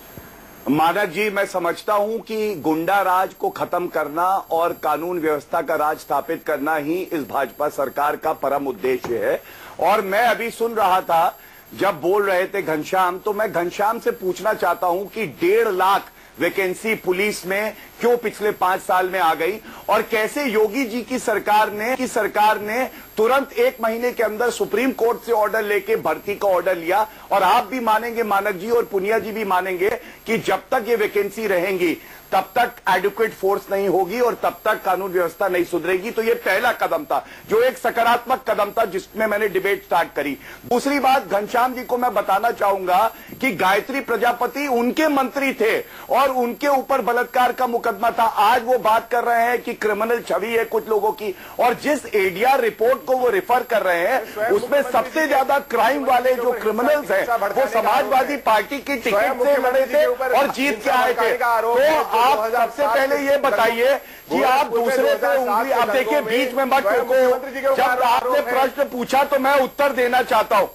मानक जी, मैं समझता हूं कि गुंडा राज को खत्म करना और कानून व्यवस्था का राज स्थापित करना ही इस भाजपा सरकार का परम उद्देश्य है। और मैं अभी सुन रहा था जब बोल रहे थे घनश्याम, तो मैं घनश्याम से पूछना चाहता हूं कि 1.5 लाख वैकेंसी पुलिस में क्यों पिछले 5 साल में आ गई, और कैसे योगी जी की सरकार ने तुरंत 1 महीने के अंदर सुप्रीम कोर्ट से ऑर्डर लेके भर्ती का ऑर्डर लिया। और आप भी मानेंगे मानक जी और पुनिया जी भी मानेंगे कि जब तक ये वैकेंसी रहेंगी तब तक एडुकेट फोर्स नहीं होगी और तब तक कानून व्यवस्था नहीं सुधरेगी। तो ये पहला कदम था, जो एक सकारात्मक कदम था, जिसमें मैंने डिबेट स्टार्ट करी। दूसरी बात, घनश्याम जी को मैं बताना चाहूंगा कि गायत्री प्रजापति उनके मंत्री थे और उनके ऊपर बलात्कार का मुकदमा था। आज वो बात कर रहे हैं कि क्रिमिनल छवि है कुछ लोगों की, और जिस एडीआर रिपोर्ट को वो रेफर कर रहे हैं उसमें सबसे ज्यादा क्राइम वाले जो क्रिमिनल्स हैं वो समाजवादी पार्टी की टिकट से लड़े थे और जीत के आए थे। तो आप सबसे पहले ये बताइए कि आप दूसरे पे उंगली, आप देखिए बीच में मत टोको। जब आपने प्रश्न पूछा तो मैं उत्तर देना चाहता हूं।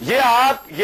ये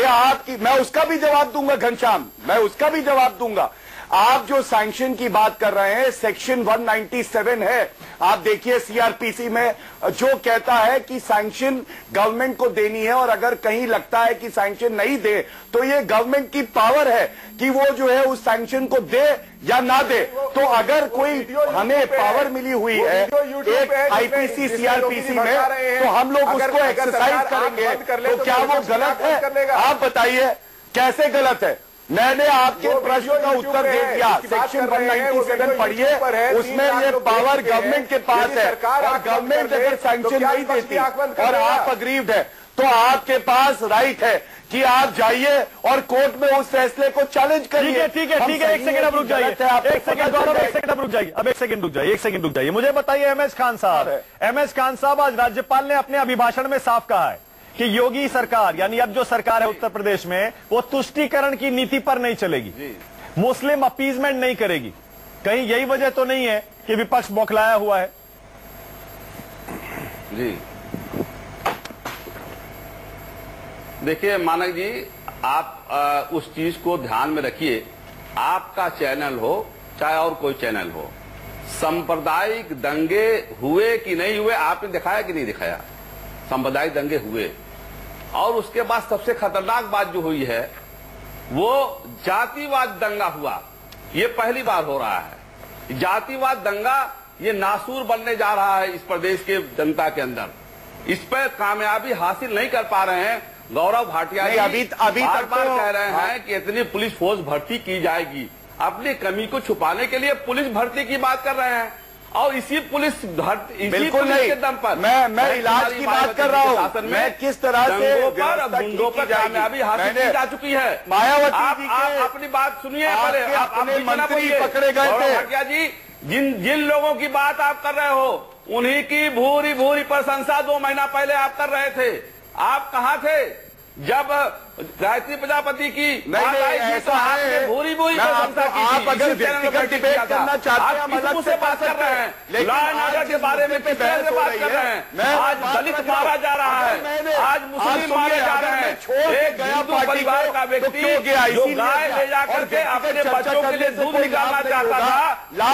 आपकी, मैं उसका भी जवाब दूंगा घनश्याम, मैं उसका भी जवाब दूंगा। आप जो सैंक्शन की बात कर रहे हैं, सेक्शन 197 है, आप देखिए सीआरपीसी में जो कहता है कि सैंक्शन गवर्नमेंट को देनी है, और अगर कहीं लगता है कि सैंक्शन नहीं दे तो ये गवर्नमेंट की पावर है कि वो जो है उस सैंक्शन को दे या ना दे। तो अगर कोई हमें पावर मिली हुई है एक आईपीसी सीआरपीसी में, तो हम लोग उसको एक्सरसाइज करेंगे। तो क्या वो गलत है? आप बताइए कैसे गलत है? मैंने आपके प्रश्न का उत्तर दे दिया। सेक्शन 197 पढ़िए, उसमें ये पावर गवर्नमेंट के पास है, और गवर्नमेंट अगर सैंक्शन नहीं देती और आप अग्रीव्ड है तो आपके पास राइट है कि आप जाइए और कोर्ट में उस फैसले को चैलेंज करिए। ठीक है, एक सेकंड अब रुक जाइए, एक सेकंड गौरव, एक सेकंड अब रुक जाइए, अब एक सेकंड रुक जाइए। मुझे बताइए एमएस खान साहब, आज राज्यपाल ने अपने अभिभाषण में साफ कहा है कि योगी सरकार, यानी अब जो सरकार है उत्तर प्रदेश में, वो तुष्टीकरण की नीति पर नहीं चलेगी, मुस्लिम अपीजमेंट नहीं करेगी। कहीं यही वजह तो नहीं है कि विपक्ष बौखलाया हुआ है? जी देखिए मानक जी, आप उस चीज को ध्यान में रखिए। आपका चैनल हो चाहे और कोई चैनल हो, सांप्रदायिक दंगे हुए कि नहीं हुए आपने दिखाया कि नहीं दिखाया? सांप्रदायिक दंगे हुए। और उसके बाद सबसे खतरनाक बात जो हुई है वो जातिवाद दंगा हुआ। ये पहली बार हो रहा है। जातिवाद दंगा ये नासूर बनने जा रहा है इस प्रदेश के जनता के अंदर। इस पर कामयाबी हासिल नहीं कर पा रहे हैं। गौरव भाटिया अभी बार तक बार तो कह रहे हैं कि इतनी पुलिस फोर्स भर्ती की जाएगी। अपनी कमी को छुपाने के लिए पुलिस भर्ती की बात कर रहे हैं और इसी पुलिस बिल्कुल नहीं के दम पर मैं इलाज की बात कर रहा हूँ। मैं किस तरह से गुंडों पर कामयाबी हासिल की जा चुकी है। मायावती आप अपनी बात सुनिए। अपने मंत्री पकड़े गए थे। भाटिया जी, जिन लोगों की बात आप कर रहे हो उन्हीं की भूरी भूरी प्रशंसा 2 महीना पहले आप कर रहे थे। आप कहाँ थे जब गायत्री प्रजापति की बात आई थी? तो आपने भूरी भूरी प्रशंसा की थी। आप अगर व्यक्तिगत डिबेट करना चाहते हैं हम अलग से बात कर रहे हैं। लॉ एंड ऑर्डर के बारे में किस तरह से बात कर रहे हैं? आज दलित मारा जा रहा है, आज मुस्लिम मारे जा रहे हैं। एक हिंदू परिवार का व्यक्ति जो गाय ले जाकर के अपने बच्चों के लिए दूध निकालना चाहता था,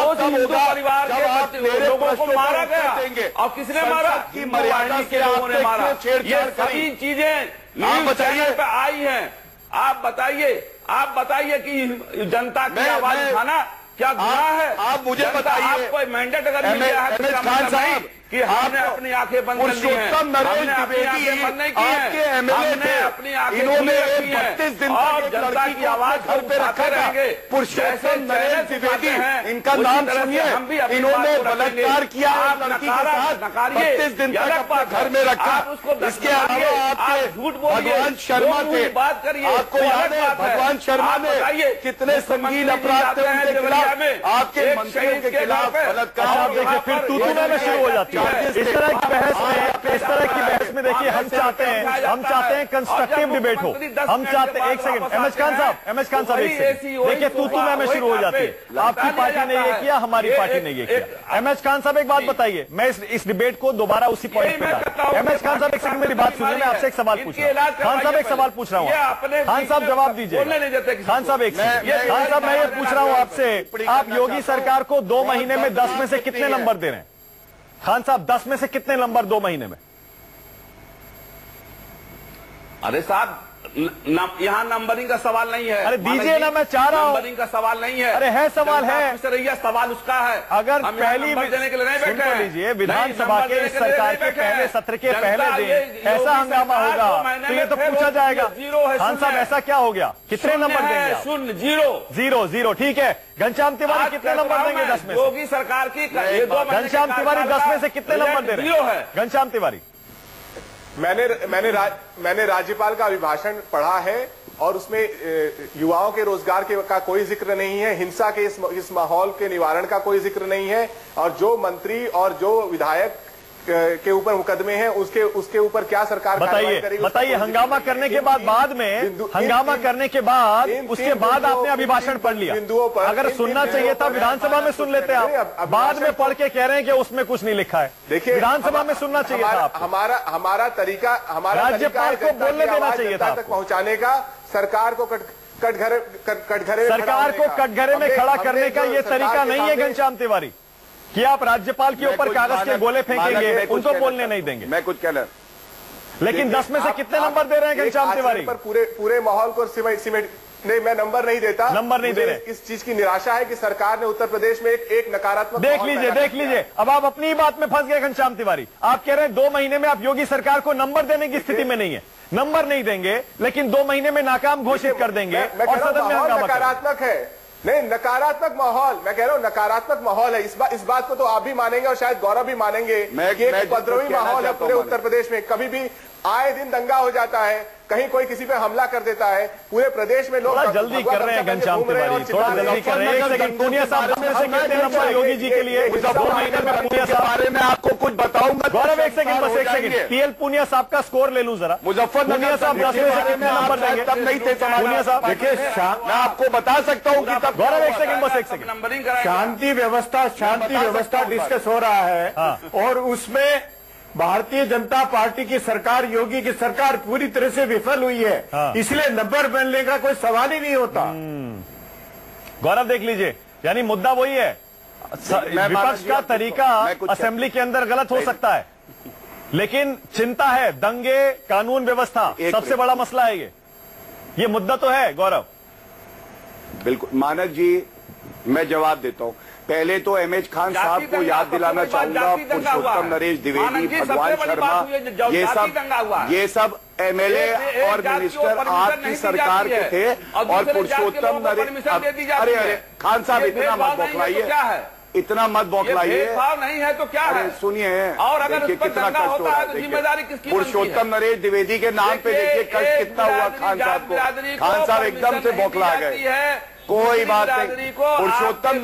उस हिंदू परिवार के लोगों को मारा गया। और किसने मारा? मर्यादा के लोगों ने मारा। ये सभी चीजें न्यूज चैनल पे आई हैं। आप बताइए कि जनता की आवाज उठाना क्या गुनाह है? आप मुझे बताइए। आपको मैंडेट अगर मिल गया है तो खान साहब कि हमने अपनी आंखें बंद कर ली हैं, हमने अपनी आंखें बंद नहीं की हैं, हमने अपनी आंखें खुली रखी हैं और जनता की आवाज घर पे रखा रहेंगे। पुरुषोत्तम नरेंद्र द्विवेदी इनका नाम सुनिए, इन्होंने बलात्कार किया लड़की के साथ, 32 दिन तक अपने घर में रखा। इसके अलावा आपके भगवान शर्मा थे, बात करिए। आपको याद है भगवान शर्मा ने कितने संगीन अपराध थे उनके खिलाफ, आपके मंत्रियों के खिलाफ बलात्कार। देखिए फिर तू में शुरू हो जाती है इस तरह की बहस में। देखिए हम चाहते हैं कंस्ट्रक्टिव डिबेट हो। हम चाहते हैं, एक सेकंड, एम एच खान साहब एक सेकंड। देखिए तू में शुरू हो जाती है। आपकी पार्टी ने ये किया, हमारी पार्टी ने ये किया। एम एच खान साहब एक बात बताइए, मैं इस डिबेट को दोबारा उसी पॉइंट पे डालूं। एम एच खान साहब एक सेकंड मेरी बात सुनिए, मैं आपसे एक सवाल पूछ रहा हूँ। खान साहब एक सवाल पूछ रहा हूँ, खान साहब जवाब दीजिए। खान साहब एक सेकंड, खान साहब मैं ये पूछ रहा हूँ आपसे, आप योगी सरकार को 2 महीने में 10 में से कितने नंबर दे रहे हैं? खान साहब 10 में से कितने नंबर 2 महीने में? अरे साहब यहाँ नंबरिंग का सवाल नहीं है। अरे दीजिए ना, मैं चाह रहा हूँ। नंबरिंग का सवाल नहीं है। अरे है सवाल है, सवाल उसका है। अगर पहली देने के लिए नहीं बैठे हैं। लीजिए विधानसभा के इस सरकार के पहले सत्र के पहले दिन ऐसा हंगामा होगा तो ये तो पूछा जाएगा। खान साहब ऐसा क्या हो गया? कितने नंबर देंगे? 0 0 ठीक है। घनश्याम तिवारी कितने नंबर देंगे 10 में? योगी सरकार की घनश्याम तिवारी 10 में से कितने नंबर दे रहे हैं? घनश्याम तिवारी, मैंने राज्यपाल का अभिभाषण पढ़ा है और उसमें युवाओं के रोजगार का कोई जिक्र नहीं है, हिंसा के इस माहौल के निवारण का कोई जिक्र नहीं है, और जो मंत्री और जो विधायक के ऊपर मुकदमे हैं उसके ऊपर क्या सरकार बताइए हंगामा करने के बाद में हंगामा करने के बाद उसके बाद आपने अभिभाषण पढ़ लिया। बिंदुओं पर अगर सुनना चाहिए था विधानसभा में सुन लेते आप, बाद में पढ़ के कह रहे हैं कि उसमें कुछ नहीं लिखा है। देखिए विधानसभा में सुनना चाहिए था। हमारा तरीका राज्यपाल को बोलने देना चाहिए था तक पहुंचाने का, सरकार को कटघरे सरकार को कटघरे में खड़ा करने का ये तरीका नहीं है घनश्याम तिवारी कि आप राज्यपाल के ऊपर कागज के गोले फेंकेंगे, उनको बोलने नहीं देंगे। मैं कुछ कहना, लेकिन 10 में से कितने नंबर दे रहे हैं घनश्याम तिवारी? पर पूरे माहौल को सिमेंट नहीं, मैं नंबर नहीं देता। नंबर नहीं दे रहे। इस चीज की निराशा है कि सरकार ने उत्तर प्रदेश में एक नकारात्मक देख लीजिए अब आप अपनी बात में फंस गए घनश्याम तिवारी। आप कह रहे हैं 2 महीने में आप योगी सरकार को नंबर देने की स्थिति में नहीं है। नंबर नहीं देंगे लेकिन 2 महीने में नाकाम घोषित कर देंगे और सदन में हंगामा नकारात्मक है। नहीं, नकारात्मक माहौल, मैं कह रहा हूं नकारात्मक माहौल है। इस बात को तो आप भी मानेंगे और शायद गौरव भी मानेंगे कि एक उपद्रवी माहौल है पूरे उत्तर प्रदेश में। कभी भी आए दिन दंगा हो जाता है, कहीं कोई किसी पे हमला कर देता है, पूरे प्रदेश में लोग जल्दी कर रहे हैं घनश्याम तिवारी, थोड़ा जल्दी कर रहे हैं। एक सेकंड, पूनिया साहब 10 में से कितने नंबर योगी जी के लिए 2 महीने में? पूनिया साहब बारे में आपको कुछ बताऊंगा। गौरव एक सेकंड, बस एक सेकंड, पीएल पूनिया साहब का स्कोर ले लूं जरा। मुजफ्फरनगर साहब 10 में से कितने नंबर देंगे? तब नहीं थे पूनिया साहब। देखिए मैं आपको बता सकता हूँ कि तब। गौरव एक सेकंड, बस एक सेकंड। नंबरिंग शांति व्यवस्था डिस्कस हो रहा है और उसमें भारतीय जनता पार्टी की सरकार, योगी की सरकार पूरी तरह से विफल हुई है। इसलिए नंबर बनने का कोई सवाल ही नहीं होता। गौरव देख लीजिए, यानी मुद्दा वही है, विपक्ष का तरीका असेंबली के अंदर गलत हो सकता है, लेकिन चिंता है दंगे, कानून व्यवस्था, सबसे बड़ा मसला है ये मुद्दा तो है। गौरव, बिल्कुल मानक जी, मैं जवाब देता हूं। पहले तो एमएच खान साहब को याद दिलाना चाहूंगा, पुरुषोत्तम नरेश द्विवेदी, भगवान शर्मा, ये सब एमएलए और मिनिस्टर आपकी सरकार के थे, और पुरुषोत्तम नरेश, अरे खान साहब इतना मत बौखलाइए, इतना मत बौखलाइए, नहीं है तो क्या है? सुनिए, और अगर कितना कष्ट हो रहा है, जिम्मेदारी किसकी? पुरुषोत्तम नरेश द्विवेदी के नाम पे देखिए कष्ट कितना हुआ खान साहब को। खान साहब एकदम से बौखला गए। कोई बात नहीं, पुरुषोत्तम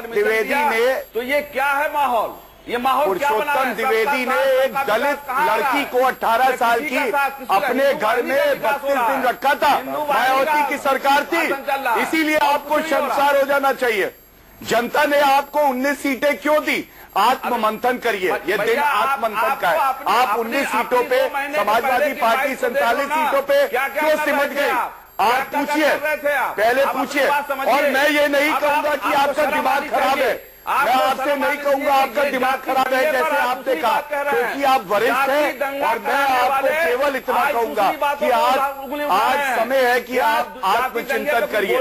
द्विवेदी ने, तो ये क्या है माहौल? ये माहौल क्या बना है? पुरुषोत्तम द्विवेदी ने एक दलित लड़की को 18 साल की अपने घर में 32 दिन रखा था। मायावती की सरकार थी, इसीलिए आपको शर्मसार हो जाना चाहिए। जनता ने आपको 19 सीटें क्यों दी? आत्ममंथन करिए, ये दिन आत्ममंथन का है। आप 19 सीटों पे, समाजवादी पार्टी 47 सीटों पे क्यों सिमट गई? आप पूछिए, पहले पूछिए। और मैं ये नहीं कहूंगा कि आपका दिमाग खराब है, मैं आपसे नहीं कहूंगा आपका दिमाग खराब है जैसे आपने कहा, क्योंकि आप वरिष्ठ हैं। और मैं आपको केवल इतना कहूंगा कि आज समय है कि आप आत्मचिंतन करिए।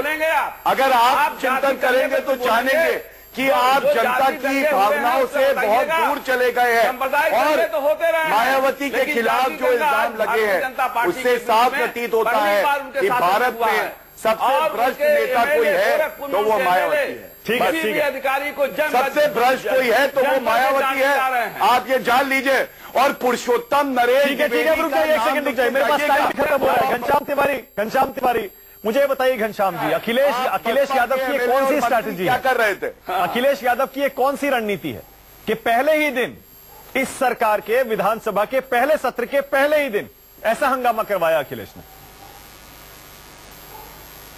अगर आप चिंतन करेंगे तो जानेंगे कि आप जनता की भावनाओं से बहुत दूर चले गए हैं, और मायावती के खिलाफ जो इल्जाम लगे हैं उससे साफ प्रतीत होता है कि भारत में सबसे भ्रष्ट नेता कोई है तो वो मायावती है। ठीक है, ठीक है। अधिकारी को सबसे भ्रष्ट कोई है तो वो मायावती है, आप ये जान लीजिए। और पुरुषोत्तम नरेश, ठीक है, रुक जाइए, एक सेकंड रुक जाइए, मेरे पास टाइम खत्म हो रहा है। घनश्याम तिवारी, मुझे बताइए घनश्याम जी, अखिलेश यादव की कौन सी स्ट्रैटेजी क्या कर रहे थे? अखिलेश यादव की कौन सी रणनीति है कि पहले ही दिन, इस सरकार के विधानसभा के पहले सत्र के पहले ही दिन ऐसा हंगामा करवाया अखिलेश ने?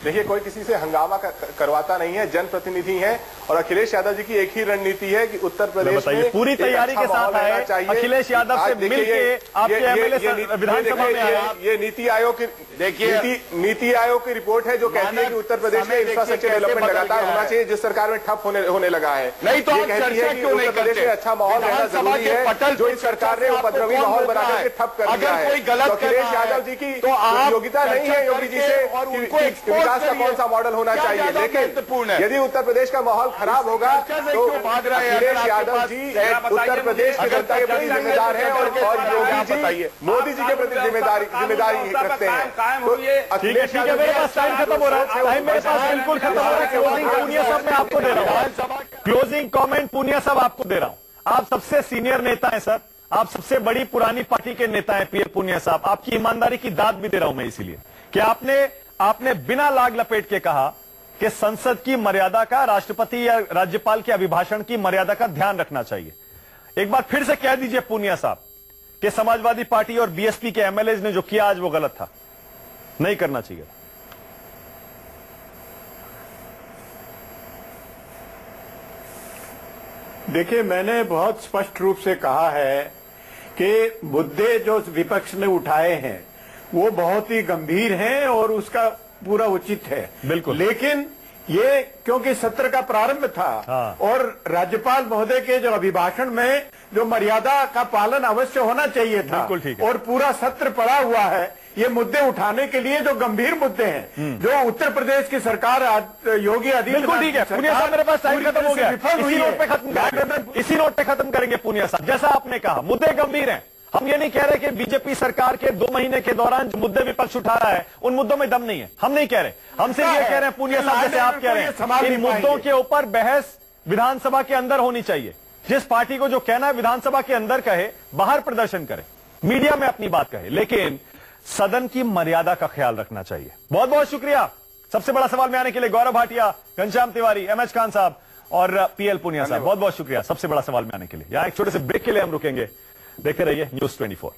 देखिए, कोई किसी से हंगामा करवाता नहीं है, जनप्रतिनिधि हैं, और अखिलेश यादव जी की एक ही रणनीति है कि उत्तर प्रदेश में पूरी तैयारी के साथ आए अखिलेश यादव से मिलके आपके एमएलए विधानसभा में आए। ये नीति आयोग की, देखिए नीति आयोग की रिपोर्ट है जो कहती है कि उत्तर प्रदेश में इंफ्रास्ट्रक्चर डेवलपमेंट लगातार होना चाहिए, जिस सरकार में ठप होने लगा है। नहीं तो कहती है कि उत्तर प्रदेश में अच्छा माहौल रहना जरूरी है, जो इस सरकार ने उपद्रवी माहौल बना करके ठप कर दिया है। अखिलेश यादव जी की योग्यता नहीं है योगी जी से विकास का कौन सा मॉडल होना चाहिए, लेकिन यदि उत्तर प्रदेश का माहौल खराब होगा तो अखिलेश यादव जी उत्तर प्रदेश की जनता के प्रति जिम्मेदार हैं, और योगी जी मोदी जी के प्रति जिम्मेदारी रखते हैं। अखिलेश यादव, मेरे पास टाइम खत्म हो रहा है, टाइम मेरे पास बिल्कुल खत्म हो रहा है। क्लोजिंग पूनिया साहब मैं आपको दे रहा हूँ, क्लोजिंग कॉमेंट पूनिया साहब आपको दे रहा हूं। आप सबसे सीनियर नेता हैं सर, आप सबसे बड़ी पुरानी पार्टी के नेता हैं पीएल पूनिया साहब, आपकी ईमानदारी की दाद भी दे रहा हूं मैं इसीलिए कि आपने बिना लाग लपेट के कहा कि संसद की मर्यादा का, राष्ट्रपति या राज्यपाल के अभिभाषण की मर्यादा का ध्यान रखना चाहिए। एक बार फिर से कह दीजिए पूनिया साहब कि समाजवादी पार्टी और बीएसपी के एमएलए ने जो किया आज वो गलत था, नहीं करना चाहिए। देखिए, मैंने बहुत स्पष्ट रूप से कहा है कि मुद्दे जो विपक्ष ने उठाए हैं वो बहुत ही गंभीर हैं और उसका पूरा उचित है, बिल्कुल। लेकिन ये क्योंकि सत्र का प्रारंभ था और राज्यपाल महोदय के जो अभिभाषण में जो मर्यादा का पालन अवश्य होना चाहिए था, बिल्कुल ठीक है। और पूरा सत्र पड़ा हुआ है ये मुद्दे उठाने के लिए जो गंभीर मुद्दे हैं, जो उत्तर प्रदेश की सरकार योगी आदित्यनाथ, बिल्कुल ठीक है। पूनिया साहब, मेरे पास टाइम खत्म हो गया, इसी नोट पे खत्म करेंगे पूनिया साहब। जैसा आपने कहा मुद्दे गंभीर हैं, हम ये नहीं कह रहे कि बीजेपी सरकार के 2 महीने के दौरान जो मुद्दे विपक्ष उठा रहा है उन मुद्दों में दम नहीं है, हम नहीं कह रहे। हम सिर्फ ये कह रहे हैं पूनिया साहब, जैसे आप कह रहे हैं इन मुद्दों के ऊपर बहस विधानसभा के अंदर होनी चाहिए। जिस पार्टी को जो कहना है विधानसभा के अंदर कहे, बाहर प्रदर्शन करे, मीडिया में अपनी बात कहे, लेकिन सदन की मर्यादा का ख्याल रखना चाहिए। बहुत बहुत शुक्रिया सबसे बड़ा सवाल में आने के लिए गौरव भाटिया, घनश्याम तिवारी, एमएच खान साहब और पीएल पूनिया साहब, बहुत बहुत शुक्रिया सबसे बड़ा सवाल में आने के लिए। यहां एक छोटे से ब्रेक के लिए हम रुकेंगे। देखते रहिए News 24।